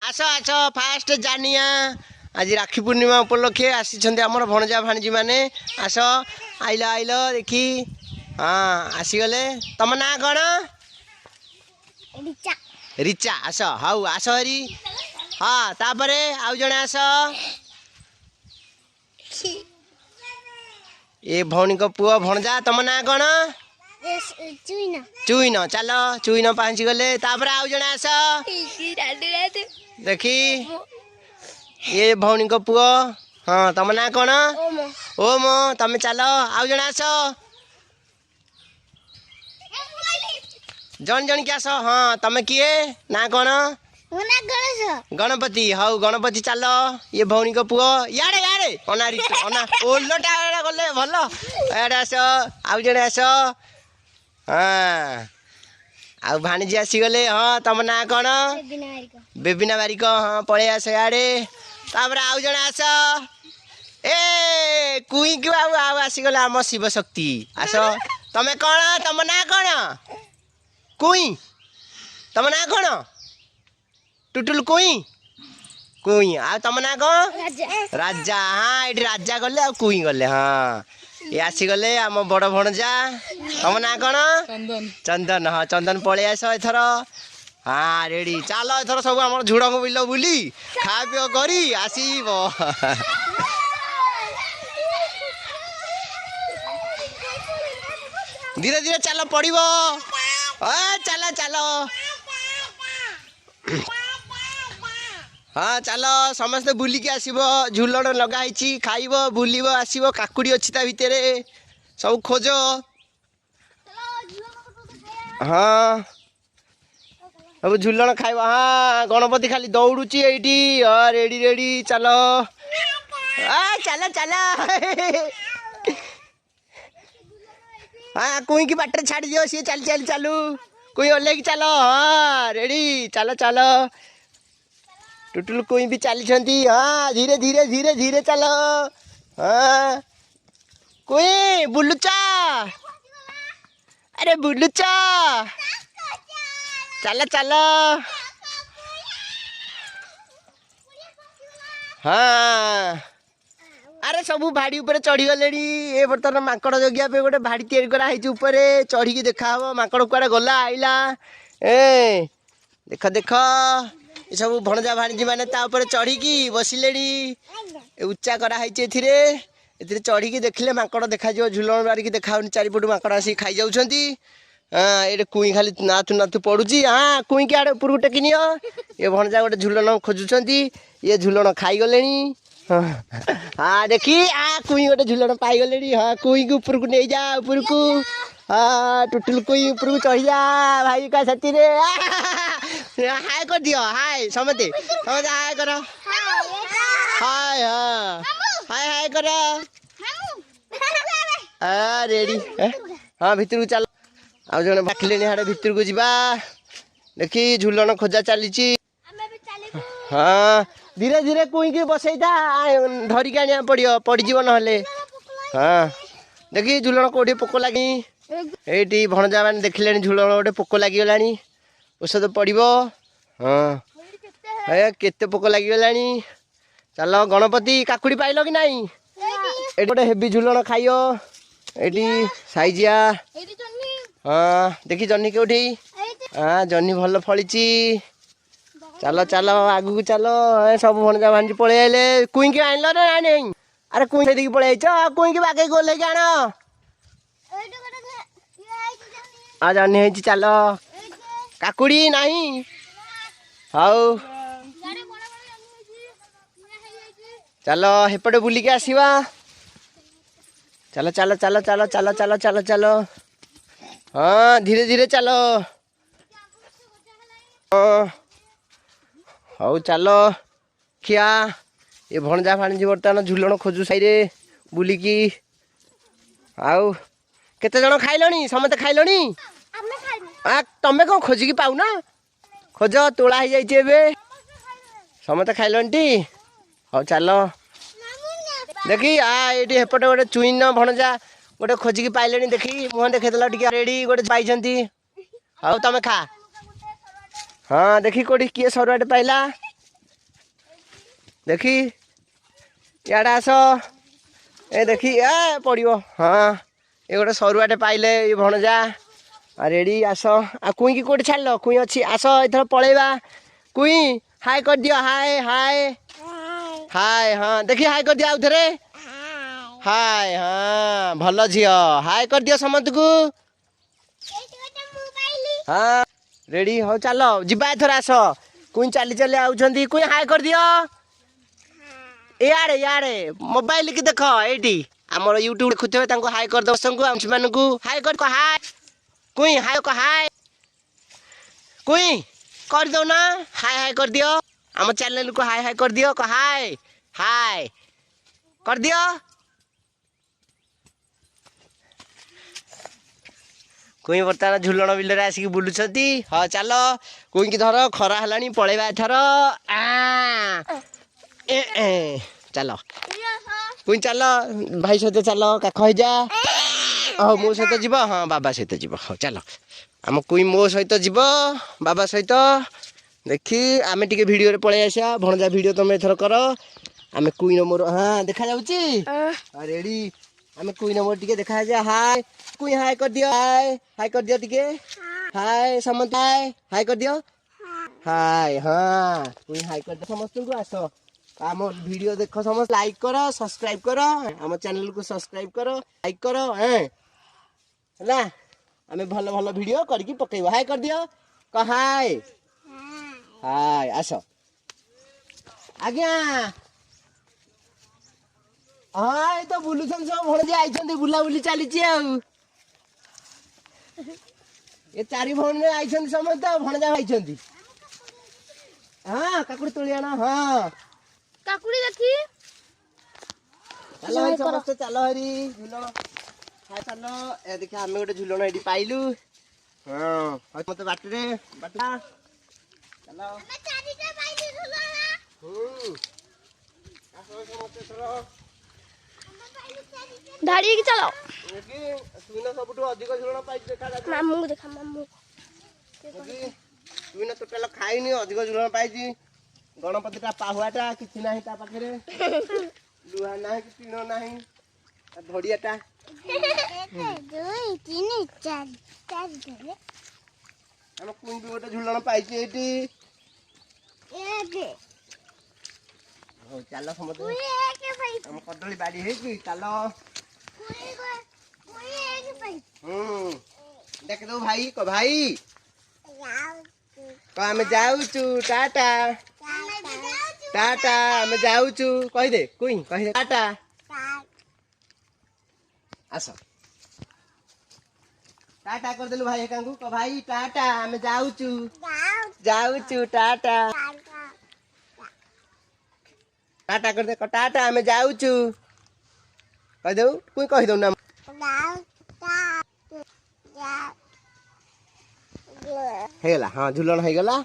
आस आस fast जानिया आज राखी पूर्णिमा उपलक्षे आसी आमर भणजा भाणजी मैंने आस आइल आइल देखी हाँ आसीगले तुम ना कौन रिचा आस हाउ आस हरी हाँ तापरे आउ जने आस ये भौणी को पुआ भणजा तुम ना कौन चुईन चल चुईन पहुँची गले तापर आउ जने आस देखी ये भौणी को पुआ हाँ तुम ना कौन ओम तमें चल आउ जने आस जन जन क्या आस हाँ तमें किए ना कौन गणपति हाउ गणपति चल ये भौणी को पुआ यारे यारे अना अना ओलटा गले भल यारे आस आउ जने आस हाँ आउ भाणीजी आसीगले हाँ तुम ना कौन बेबिना बारिक हाँ पलि आस यारे तापर आउ जने आस ए कुई क्यों आउ आसीगले आम शिव शक्ति आस तमें कौन तुम ना कौन कुई तुम ना कौन टुटुल कुई कुई आ तुम ना कौन राजा हाँ ये राजा गले आ कुई गले हाँ ये आसीगले आम बड़ भणजा तुम ना कौन चंदन चंदन हाँ चंदन पलि आस एथर हाँ रेडी चल एथर सब आम झुड़ंग बिल बुली खा पी करी आसीब धीरे धीरे चल पड़ो चल चल हाँ चल समस्ते बुलिकी आसब झुलण लगाई खाइब बुलब आसब काकुड़ी अच्छी ता भितर सब खोज हाँ सब झुलण खाइब हाँ गणपति खाली दौड़ुची एटी रेडी रेडी चल चल चल हाँ कुई की बाटर छाड़ दियो सी चल चल चलू कोई ओल्ले की चलो हाँ रेडी चलो चलो टुटुल कोई भी चली हाँ धीरे धीरे धीरे धीरे चलो हाँ कोई बुलुचा अरे बुलुचा चलो चलो हाँ अरे सबू भाड़ी ऊपर चढ़ी गले ए बर्तमान माकड़ जगिया पे गोटे भाड़ी तैयारी कराई ऊपर चढ़ी देखा हम माकड़ कुआड़े गला आइला ए देख देख ये सब भणजा भाणीजी मैंने चढ़ी बसिले उच्चा कराई चढ़ी देखले माकड़ देखा झुलन बारिकी देखा चारिपटू माकड़ आसिक खाई जाऊँ हाँ ये कुई खाली नाथु नाथु पड़ुची हाँ कुई के आड़े उपरକୁ टेकी नियो ये भणजा गोटे झुलन खोजुंट ये झुलन खाईगले हाँ देखी कुई गोटे झुलन पाईगले हाँ कुई को ऊपर को नहीं जा ऊपर को हाँ टुटुल कुई ऊपर को चढ़ी जा भाई का साथी रे हाय कर दियो हाय समते समते हाय करो हाय हाँ हाय हाय करो हाँ रेडी हाँ भितर को चल आ जने बाटले हाड़े भितर को जीवा देखी झुलन खोजा चली हाँ धीरे धीरे कुई के बसई था धरिक आने पड़ो पड़ज ना हाँ देखी झुलन कौटे पोक लगी ये भणजा मैंने देखले झुलन गोटे पोक लगिगला औषध पड़ो हाँ केते पोक लगिगला चल गणपति काकुड़ी पाइल कि नाई ये गोटे हेवी झुलन खाइयो ये साइजिया हाँ देखी जन्नी कौटी हाँ जन्नी भल फली चलो चलो आगू चलो सब भणजा भाणजी पलि आइले कुई के आइल ना नहीं अरे कुई से पलि कुई के बागे गोल लेके आण जन्नी चलो काकुड़ी नहीं हाउ चलो हेपटे बुलिके आसीबा चलो चलो चलो चलो चलो चलो चलो चलो हाँ धीरे धीरे चलो हाँ हौ चलो खिया ये भणजा भाणजी बर्तमान झुलन खोजु साइरे बुलिकी आउ केते जण खाइलनी समते खाइलनी तमें कौन खोजिकी पाउना खोज तोला हो जाए समते खाइलनी हौ चलो देखी ये हेपटे गोटे चुईन भणजा गोटे खोजिकी पाइले देखी मुह देखेदेल टे रेडी गोटे पाई हाँ तुम खा हाँ देखी कौटी किए सरुआटे पाइला देखी इाड़े आस ए देखी ए पड़ो हाँ ये गोटे सरुआटे पाइले ये भणजा रेडी आस आ कुई की कोटे छाड़ कुई अच्छी आस एथर पलैबा कुई हाय कर दियो हाय हाय हाय हाँ देखी हाय कर दियो आउ थरे हाय हाँ भल झियो हाय कर दियो समस्त को हाँ रेडी हो चलो जिबा एथर आस कुई चली चली आउछंती कुई हाय कर दियो यारे यारे मोबाइल की देख एटी आमर यूट्यूब देखुथे तांको हाय कर दो संगु आम मानकु हाय कर को हाय कुई हाय को हाय कुई कर दो ना हाय हाय कर दियो आम चैनल को हाय हाय कर दियो को हाय हाय कर दियो कुई बर्तमान झुलन बिल आसिक बुलुंती हाँ चल कुई की धर खरा है पलैबा एथर चल कुई चल भाई सहित चल काख जा हाँ मो सहित जीव हाँ बाबा सहित जीव हाँ चल आम कुई मो सहित जीव बाबा सहित देखी आम टे भिडियो पलि आसा भणजा भिडियो तुम एथर कर आम कुई मोर हाँ देखा रेडी आम कुई मोर टे देखा जा हाय कुई हाय कर दियो हाय कर दियो टिके हाय समस्त हाय कर दियो हाय हाँ कुई हाय कर दियो समस्त को आस आम वीडियो देख समस्त लाइक कर सब्सक्राइब कर आम चैनल को सब्सक्राइब कर लाइक कर है आम भल भल वीडियो करके पकेब हाय कर दियो कह हाय हाय आस आज्ञा हाँ ये तो बुलुछन सब भणजे आइछन्ती बुलाबुली चली ये चारि भण आइछन्ती समस्त भणजा आइछन्ती हाँ काकुड़ी तोली आना हाँ काकुड़ी देखी चलो भाई समस्त चलो हरी झुलन हाय चलो ए देखा आमे गोटे झुलन एडी पाइलु हाँ मत बाटरे बाटा चलो ଆମେ ଚାରିଟା ପାଇଲି ଝୁଲଣା आसो समस्त थरो धाड़ी की चलो एकी सुइना सबटु अधिक झुलन पाइ देखा जा मामू को देखा मामू एकी सुइना टोटल खाइनी अधिक झुलन पाइजी गणपतिटा पाहुआटा किछि नाही ता पाखरे लुहा नाही कि टीण नाही धड़ियाटा 1 2 3 4 4 धरे हम कुई भी गोटे झुलन पाइछि एटी हो चलो समझ हम कदली बाड़ी है कि चलो देख दो भाई को भाई को हम जाऊचु टाटा टाटा हम जाऊचु कहि दे कुई कहि दे टाटा आस टाटा कर देलु भाई कांगू को भाई टाटा हम जाऊचु जाऊचु टाटा टाटा कर दे टाटा हम जाऊचु कहि दउ कुई कहि दउ ना हेला हाँ झुलन हो गला